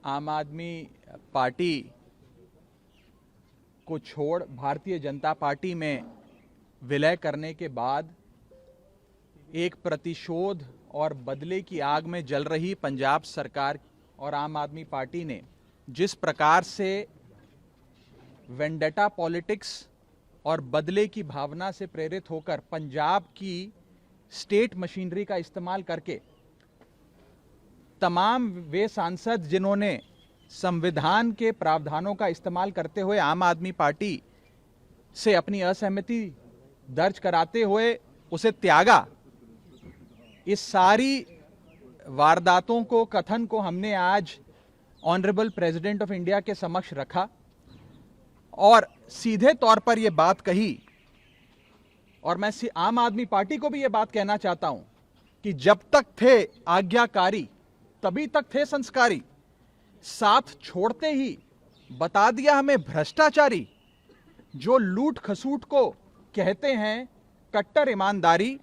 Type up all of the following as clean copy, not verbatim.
आम आदमी पार्टी को छोड़ भारतीय जनता पार्टी में विलय करने के बाद एक प्रतिशोध और बदले की आग में जल रही पंजाब सरकार और आम आदमी पार्टी ने जिस प्रकार से वेंडेटा पॉलिटिक्स और बदले की भावना से प्रेरित होकर पंजाब की स्टेट मशीनरी का इस्तेमाल करके तमाम वे सांसद जिन्होंने संविधान के प्रावधानों का इस्तेमाल करते हुए आम आदमी पार्टी से अपनी असहमति दर्ज कराते हुए उसे त्यागा, इस सारी वारदातों को, कथन को हमने आज ऑनरेबल प्रेसिडेंट ऑफ इंडिया के समक्ष रखा और सीधे तौर पर यह बात कही, और मैं आम आदमी पार्टी को भी यह बात कहना चाहता हूं कि जब तक थे आज्ञाकारी तभी तक थे संस्कारी, साथ छोड़ते ही बता दिया हमें भ्रष्टाचारी। जो लूट खसूट को कहते हैं कट्टर ईमानदारी,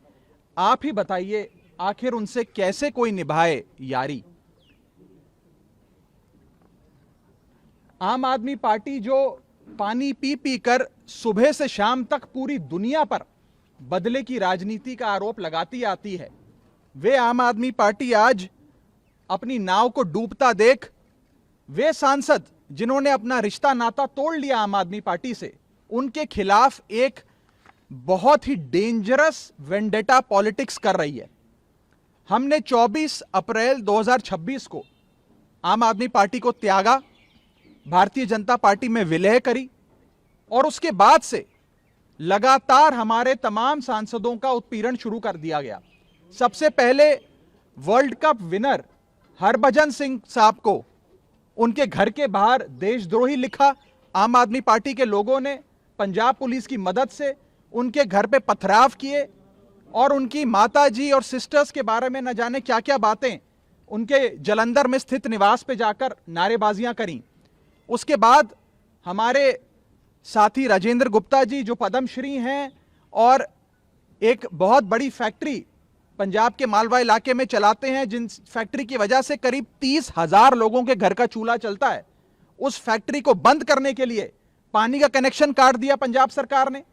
आप ही बताइए आखिर उनसे कैसे कोई निभाए यारी। आम आदमी पार्टी जो पानी पी पी कर सुबह से शाम तक पूरी दुनिया पर बदले की राजनीति का आरोप लगाती आती है, वे आम आदमी पार्टी आज अपनी नाव को डूबता देख वे सांसद जिन्होंने अपना रिश्ता नाता तोड़ लिया आम आदमी पार्टी से, उनके खिलाफ एक बहुत ही डेंजरस वेंडेटा पॉलिटिक्स कर रही है। हमने 24 अप्रैल 2026 को आम आदमी पार्टी को त्यागा, भारतीय जनता पार्टी में विलय करी और उसके बाद से लगातार हमारे तमाम सांसदों का उत्पीड़न शुरू कर दिया गया। सबसे पहले world cup winner Harbhajan Singh साहब को उनके घर के बाहर देशद्रोही लिखा। आम आदमी पार्टी के लोगों ने पंजाब पुलिस की मदद से उनके घर पे पथराव किए और उनकी माता जी और सिस्टर्स के बारे में न जाने क्या क्या बातें उनके जलंधर में स्थित निवास पे जाकर नारेबाजियां करी। उसके बाद हमारे साथी राजेंद्र गुप्ता जी जो पद्मश्री हैं और एक बहुत बड़ी फैक्ट्री पंजाब के मालवा इलाके में चलाते हैं, जिन फैक्ट्री की वजह से करीब 30,000 लोगों के घर का चूल्हा चलता है, उस फैक्ट्री को बंद करने के लिए पानी का कनेक्शन काट दिया पंजाब सरकार ने।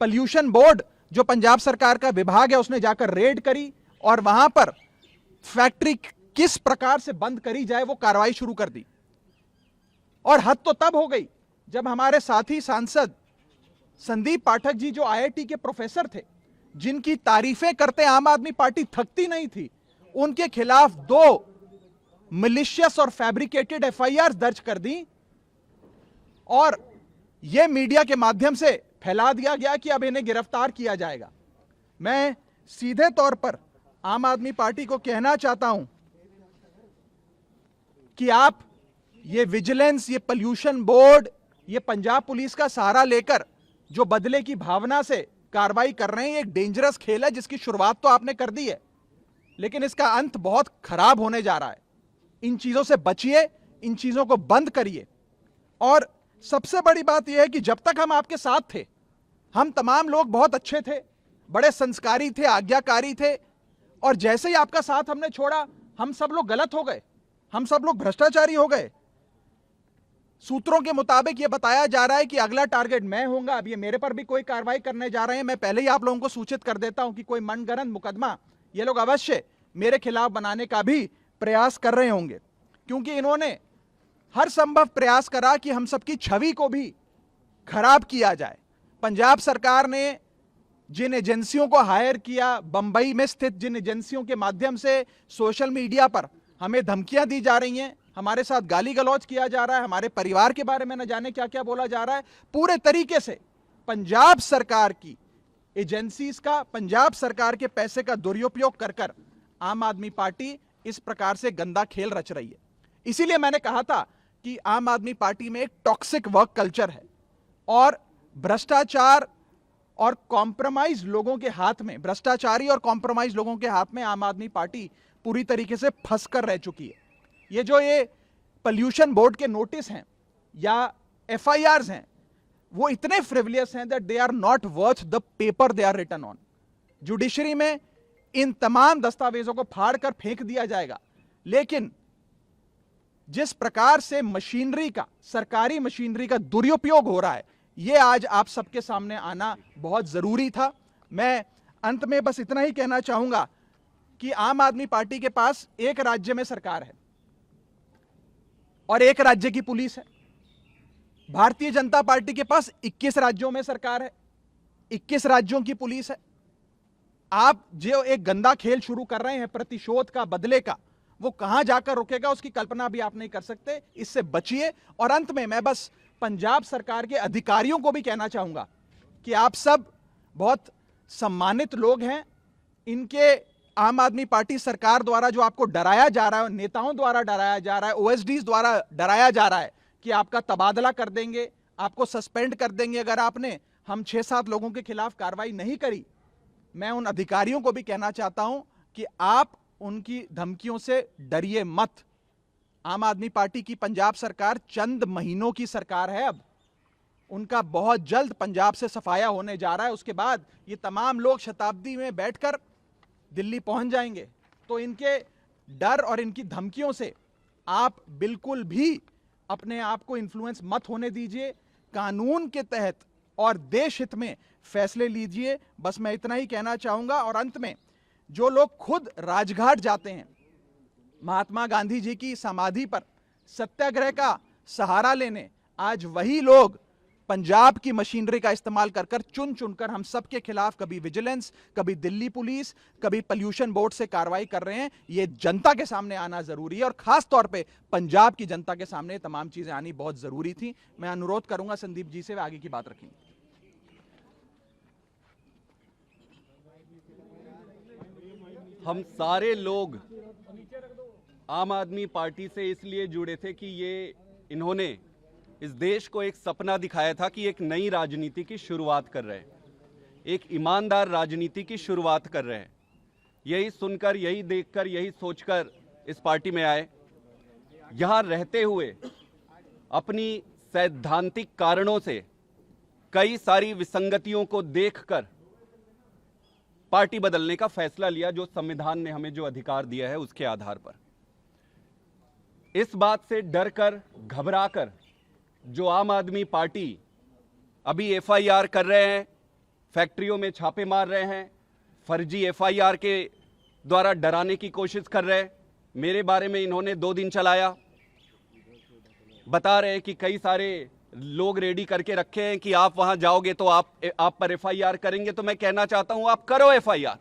पॉल्यूशन बोर्ड जो पंजाब सरकार का विभाग है उसने जाकर रेड करी और वहां पर फैक्ट्री किस प्रकार से बंद करी जाए वो कार्रवाई शुरू कर दी। और हद तो तब हो गई जब हमारे साथी सांसद संदीप पाठक जी जो आईआईटी के प्रोफेसर थे, जिनकी तारीफें करते आम आदमी पार्टी थकती नहीं थी, उनके खिलाफ 2 मिलिशियस और फैब्रिकेटेड एफआईआर दर्ज कर दी और यह मीडिया के माध्यम से फैला दिया गया कि अब इन्हें गिरफ्तार किया जाएगा। मैं सीधे तौर पर आम आदमी पार्टी को कहना चाहता हूं कि आप ये विजिलेंस, ये पॉल्यूशन बोर्ड, ये पंजाब पुलिस का सहारा लेकर जो बदले की भावना से कार्रवाई कर रहे हैं, ये एक डेंजरस खेल है जिसकी शुरुआत तो आपने कर दी है, लेकिन इसका अंत बहुत खराब होने जा रहा है। इन चीजों से बचिए, इन चीजों को बंद करिए। और सबसे बड़ी बात यह है कि जब तक हम आपके साथ थे, हम तमाम लोग बहुत अच्छे थे, बड़े संस्कारी थे, आज्ञाकारी थे, और जैसे ही आपका साथ हमने छोड़ा, हम सब लोग गलत हो गए, हम सब लोग भ्रष्टाचारी हो गए। सूत्रों के मुताबिक यह बताया जा रहा है कि अगला टारगेट मैं होऊंगा। अब ये मेरे पर भी कोई कार्रवाई करने जा रहे हैं। मैं पहले ही आप लोगों को सूचित कर देता हूं कि कोई मनगढ़ंत मुकदमा ये लोग अवश्य मेरे खिलाफ बनाने का भी प्रयास कर रहे होंगे, क्योंकि इन्होंने हर संभव प्रयास करा कि हम सबकी छवि को भी खराब किया जाए। पंजाब सरकार ने जिन एजेंसियों को हायर किया, बंबई में स्थित जिन एजेंसियों के माध्यम से सोशल मीडिया पर हमें धमकियां दी जा रही हैं, हमारे साथ गाली गलौज किया जा रहा है, हमारे परिवार के बारे में न जाने क्या क्या बोला जा रहा है, पूरे तरीके से पंजाब सरकार की एजेंसीज का, पंजाब सरकार के पैसे का दुरुपयोग कर आम आदमी पार्टी इस प्रकार से गंदा खेल रच रही है। इसीलिए मैंने कहा था कि आम आदमी पार्टी में एक टॉक्सिक वर्क कल्चर है और भ्रष्टाचार और कॉम्प्रोमाइज लोगों के हाथ में, भ्रष्टाचारी और कॉम्प्रोमाइज लोगों के हाथ में आम आदमी पार्टी पूरी तरीके से फंस कर रह चुकी है। ये जो ये पॉल्यूशन बोर्ड के नोटिस हैं या एफआईआर्स हैं, वो इतने फ्रिवलियस हैं that they are not worth the paper they are written on. Judiciary में इन तमाम दस्तावेजों को फाड़ कर फेंक दिया जाएगा, लेकिन जिस प्रकार से मशीनरी का, सरकारी मशीनरी का दुरुपयोग हो रहा है, यह आज आप सबके सामने आना बहुत जरूरी था। मैं अंत में बस इतना ही कहना चाहूंगा कि आम आदमी पार्टी के पास एक राज्य में सरकार है और एक राज्य की पुलिस है। भारतीय जनता पार्टी के पास 21 राज्यों में सरकार है, 21 राज्यों की पुलिस है। आप जो एक गंदा खेल शुरू कर रहे हैं प्रतिशोध का, बदले का, वो कहां जाकर रुकेगा उसकी कल्पना भी आप नहीं कर सकते। इससे बचिए। और अंत में मैं बस पंजाब सरकार के अधिकारियों को भी कहना चाहूंगा कि आप सब बहुत सम्मानित लोग हैं। इनके आम आदमी पार्टी सरकार द्वारा जो आपको डराया जा रहा है, नेताओं द्वारा डराया जा रहा है, ओएसडीज द्वारा डराया जा रहा है कि आपका तबादला कर देंगे, आपको सस्पेंड कर देंगे अगर आपने हम 6-7 लोगों के खिलाफ कार्रवाई नहीं करी। मैं उन अधिकारियों को भी कहना चाहता हूं कि आप उनकी धमकियों से डरिए मत। आम आदमी पार्टी की पंजाब सरकार चंद महीनों की सरकार है। अब उनका बहुत जल्द पंजाब से सफाया होने जा रहा है। उसके बाद ये तमाम लोग शताब्दी में बैठकर दिल्ली पहुंच जाएंगे। तो इनके डर और इनकी धमकियों से आप बिल्कुल भी अपने आप को इन्फ्लुएंस मत होने दीजिए। कानून के तहत और देश हित में फैसले लीजिए। बस मैं इतना ही कहना चाहूंगा। और अंत में जो लोग खुद राजघाट जाते हैं महात्मा गांधी जी की समाधि पर सत्याग्रह का सहारा लेने, आज वही लोग पंजाब की मशीनरी का इस्तेमाल कर कर चुन चुनकर हम सबके खिलाफ कभी विजिलेंस, कभी दिल्ली पुलिस, कभी पोल्यूशन बोर्ड से कार्रवाई कर रहे हैं। ये जनता के सामने आना जरूरी है और खास तौर पे पंजाब की जनता के सामने तमाम चीजें आनी बहुत जरूरी थी। मैं अनुरोध करूंगा संदीप जी से, वे आगे की बात रखेंगे। हम सारे लोग आम आदमी पार्टी से इसलिए जुड़े थे कि इन्होंने इस देश को एक सपना दिखाया था कि एक नई राजनीति की शुरुआत कर रहे हैं, एक ईमानदार राजनीति की शुरुआत कर रहे हैं। यही सुनकर, यही देखकर, यही सोचकर इस पार्टी में आए। यहाँ रहते हुए अपनी सैद्धांतिक कारणों से कई सारी विसंगतियों को देखकर पार्टी बदलने का फैसला लिया, जो संविधान ने हमें जो अधिकार दिया है उसके आधार पर। इस बात से डरकर, घबराकर जो आम आदमी पार्टी अभी एफआईआर कर रहे हैं, फैक्ट्रियों में छापे मार रहे हैं, फर्जी एफआईआर के द्वारा डराने की कोशिश कर रहे हैं। मेरे बारे में इन्होंने 2 दिन चलाया, बता रहे हैं कि कई सारे लोग रेडी करके रखे हैं कि आप वहां जाओगे तो आप पर एफआईआर करेंगे। तो मैं कहना चाहता हूं, आप करो एफआईआर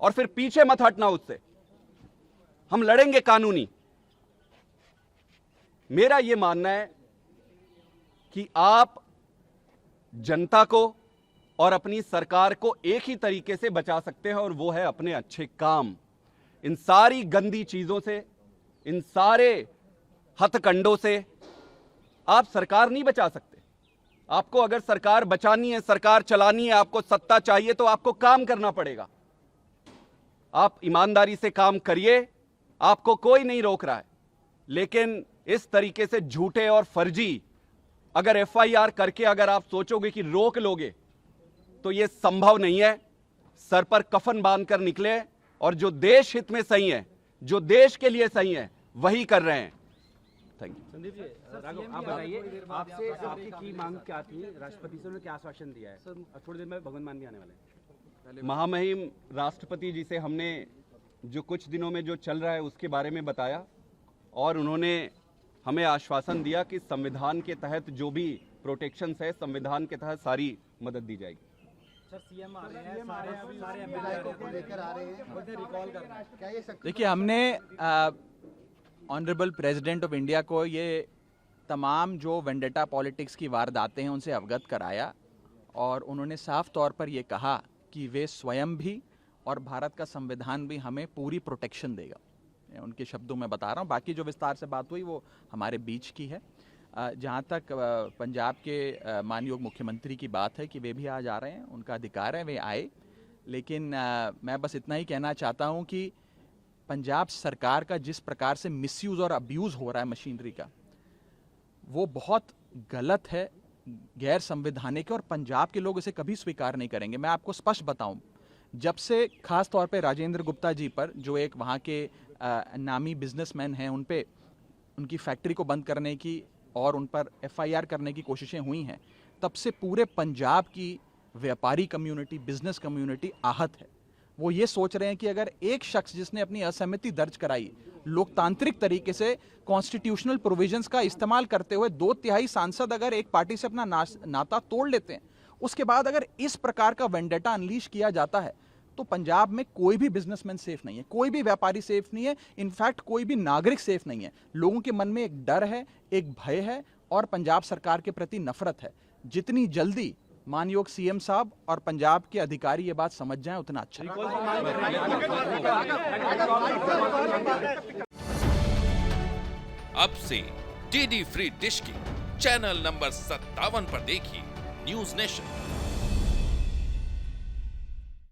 और फिर पीछे मत हटना उससे। हम लड़ेंगे कानूनी। मेरा यह मानना है कि आप जनता को और अपनी सरकार को एक ही तरीके से बचा सकते हैं और वो है अपने अच्छे काम। इन सारी गंदी चीजों से, इन सारे हथकंडों से आप सरकार नहीं बचा सकते। आपको अगर सरकार बचानी है, सरकार चलानी है, आपको सत्ता चाहिए तो आपको काम करना पड़ेगा। आप ईमानदारी से काम करिए, आपको कोई नहीं रोक रहा है। लेकिन इस तरीके से झूठे और फर्जी अगर एफआईआर करके अगर आप सोचोगे कि रोक लोगे तो यह संभव नहीं है। सर पर कफन बांधकर निकले और जो देश हित में सही है, जो देश के लिए सही है, वही कर रहे हैं। Thank you. संदीप जी, राघव आप बताइए, आपसे आपकी की मांग क्या थी? राष्ट्रपति से उन्होंने क्या आश्वासन दिया है? थोड़ी देर में भगवान मान भी आने वाले हैं। महामहिम राष्ट्रपति जी से हमने जो कुछ दिनों में जो चल रहा है उसके बारे में बताया और उन्होंने हमें आश्वासन दिया कि संविधान के तहत जो भी प्रोटेक्शंस है, संविधान के तहत सारी मदद दी जाएगी। सर, सीएम आ रहे हैं, सारे एमएलए को लेकर आ रहे हैं, उन्हें रिकॉल करना है। क्या ये देखिए, हमने ऑनरेबल प्रेसिडेंट ऑफ इंडिया को ये तमाम जो वेंडेटा पॉलिटिक्स की वारदातें हैं उनसे अवगत कराया और उन्होंने साफ तौर पर यह कहा कि वे स्वयं भी और भारत का संविधान भी हमें पूरी प्रोटेक्शन देगा। उनके शब्दों में बता रहा हूँ, बाकी जो विस्तार से बात हुई वो हमारे बीच की है। जहाँ तक पंजाब के माननीय मुख्यमंत्री की बात है कि वे भी आज आ रहे हैं, उनका अधिकार है, वे आए। लेकिन मैं बस इतना ही कहना चाहता हूँ कि पंजाब सरकार का जिस प्रकार से मिसयूज और अब्यूज़ हो रहा है मशीनरी का, वो बहुत गलत है, गैर संवैधानिक है और पंजाब के लोग इसे कभी स्वीकार नहीं करेंगे। मैं आपको स्पष्ट बताऊं, जब से खास तौर पे राजेंद्र गुप्ता जी पर, जो एक वहाँ के नामी बिजनेसमैन हैं, उन पे उनकी फैक्ट्री को बंद करने की और उन पर FIR करने की कोशिशें हुई हैं, तब से पूरे पंजाब की व्यापारी कम्युनिटी, बिजनेस कम्युनिटी आहत है। वो ये सोच रहे हैं कि अगर एक शख्स जिसने अपनी असहमति दर्ज कराई, लोकतांत्रिक तरीके से कॉन्स्टिट्यूशनल प्रोविजंस का इस्तेमाल करते हुए 2/3 सांसद अगर एक पार्टी से अपना नाता तोड़ लेते हैं, उसके बाद अगर इस प्रकार का वेंडेटा अनलीश किया जाता है, तो पंजाब में कोई भी बिजनेसमैन सेफ नहीं है, कोई भी व्यापारी सेफ नहीं है, इनफैक्ट कोई भी नागरिक सेफ नहीं है। लोगों के मन में एक डर है, एक भय है और पंजाब सरकार के प्रति नफरत है। जितनी जल्दी मानयोग CM साहब और पंजाब के अधिकारी ये बात समझ जाएं, उतना अच्छा है। अब से DD फ्री डिश की चैनल नंबर 57 पर देखिए न्यूज नेशन।